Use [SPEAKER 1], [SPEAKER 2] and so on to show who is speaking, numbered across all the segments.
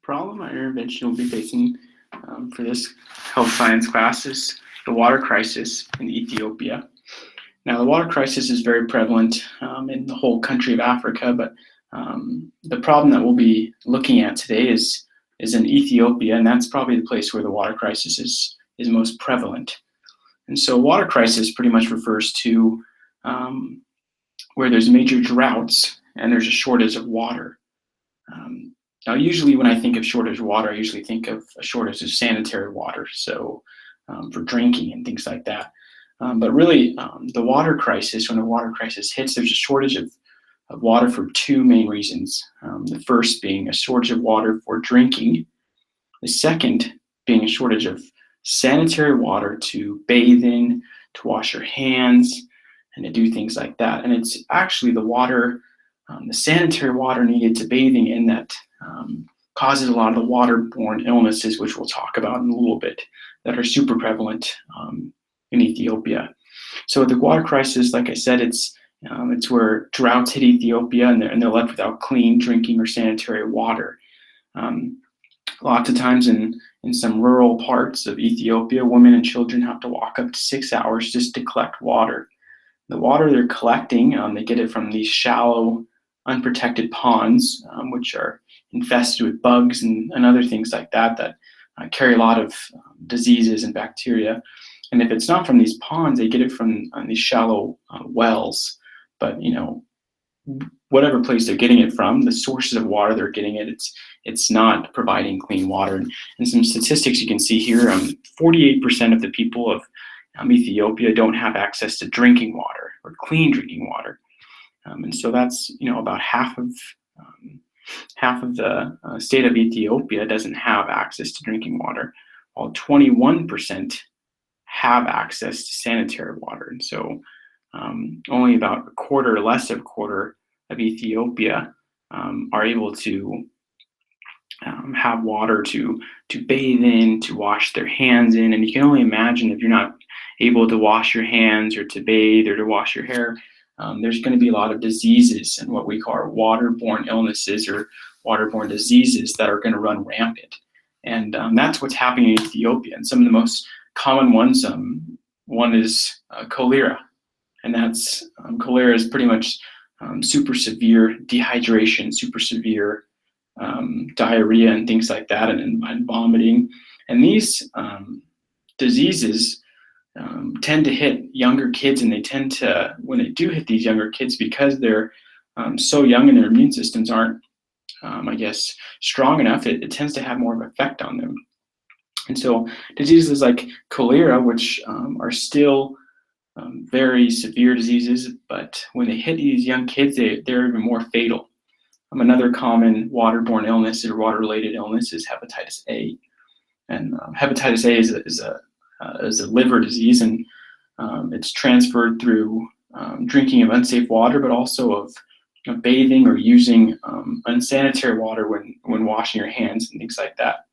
[SPEAKER 1] problem our intervention will be facing for this health science class is the water crisis in Ethiopia. Now, the water crisis is very prevalent in the whole country of Africa, but the problem that we'll be looking at today is in Ethiopia, and that's probably the place where the water crisis is most prevalent. And so water crisis pretty much refers to where there's major droughts and there's a shortage of water. Now, usually when I think of shortage of water, I usually think of a shortage of sanitary water, so for drinking and things like that. But really, the water crisis, when a water crisis hits, there's a shortage of water for two main reasons. The first being a shortage of water for drinking. The second being a shortage of sanitary water to bathe in, to wash your hands, and to do things like that. And it's actually the water, the sanitary water needed to bathing in that causes a lot of the waterborne illnesses, which we'll talk about in a little bit, that are super prevalent in Ethiopia. So the water crisis, like I said, it's where droughts hit Ethiopia and they're left without clean drinking or sanitary water. Lots of times in some rural parts of Ethiopia, women and children have to walk up to 6 hours just to collect water. The water they're collecting, they get it from these shallow, unprotected ponds, which are infested with bugs and other things like that carry a lot of diseases and bacteria. And if it's not from these ponds, they get it from these shallow wells. But whatever place they're getting it from, the sources of water they're getting it's not providing clean water. And some statistics you can see here: 48% of the people of Ethiopia don't have access to drinking water or clean drinking water, and so that's about half of the state of Ethiopia doesn't have access to drinking water, while 21% have access to sanitary water. And so only about a quarter, less of a quarter of Ethiopia are able to have water to bathe in, to wash their hands in. And you can only imagine if you're not able to wash your hands or to bathe or to wash your hair, there's going to be a lot of diseases and what we call waterborne illnesses or waterborne diseases that are going to run rampant. And that's what's happening in Ethiopia. And some of the most common ones, one is cholera. And that's cholera is pretty much super severe dehydration, super severe diarrhea and things like that, and vomiting. And these diseases tend to hit younger kids, and they tend to, when they do hit these younger kids, because they're so young and their immune systems aren't, strong enough, it tends to have more of an effect on them. And so diseases like cholera, which are still very severe diseases, but when they hit these young kids, they're even more fatal. Another common waterborne illness or water-related illness is hepatitis A, and hepatitis A is a liver disease, and it's transferred through drinking of unsafe water, but also of bathing or using unsanitary water when washing your hands and things like that.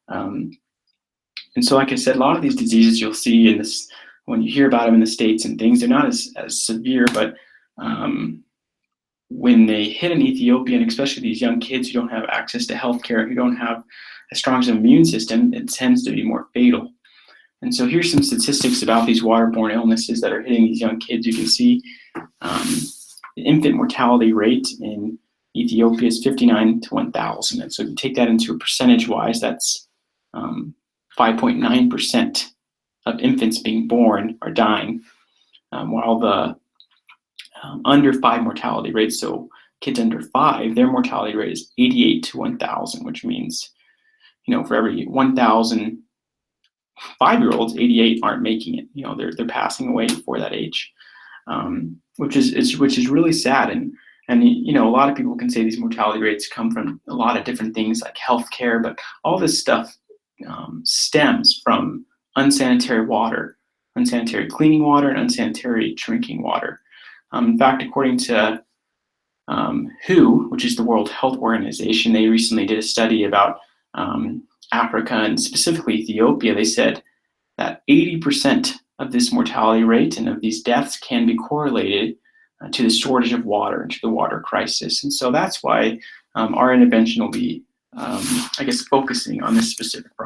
[SPEAKER 1] And so, like I said, a lot of these diseases you'll see in this, when you hear about them in the States and things, they're not as severe, but when they hit an Ethiopian, especially these young kids who don't have access to healthcare, who don't have as strong as an immune system, it tends to be more fatal. And so here's some statistics about these waterborne illnesses that are hitting these young kids. You can see the infant mortality rate in Ethiopia is 59 to 1,000. And so if you take that into a percentage-wise, that's 5.9% of infants being born are dying, while the under 5 mortality rate, so kids under 5, their mortality rate is 88 to 1,000, which means, for every 1,000 5-year-olds, 88 aren't making it. They're passing away before that age, which is really sad. And a lot of people can say these mortality rates come from a lot of different things like healthcare, but all this stuff stems from unsanitary water, unsanitary cleaning water, and unsanitary drinking water. In fact, according to WHO, which is the World Health Organization, they recently did a study about Africa and specifically Ethiopia. They said that 80% of this mortality rate and of these deaths can be correlated to the shortage of water and to the water crisis. And so that's why our intervention will be I guess, focusing on this specific problem.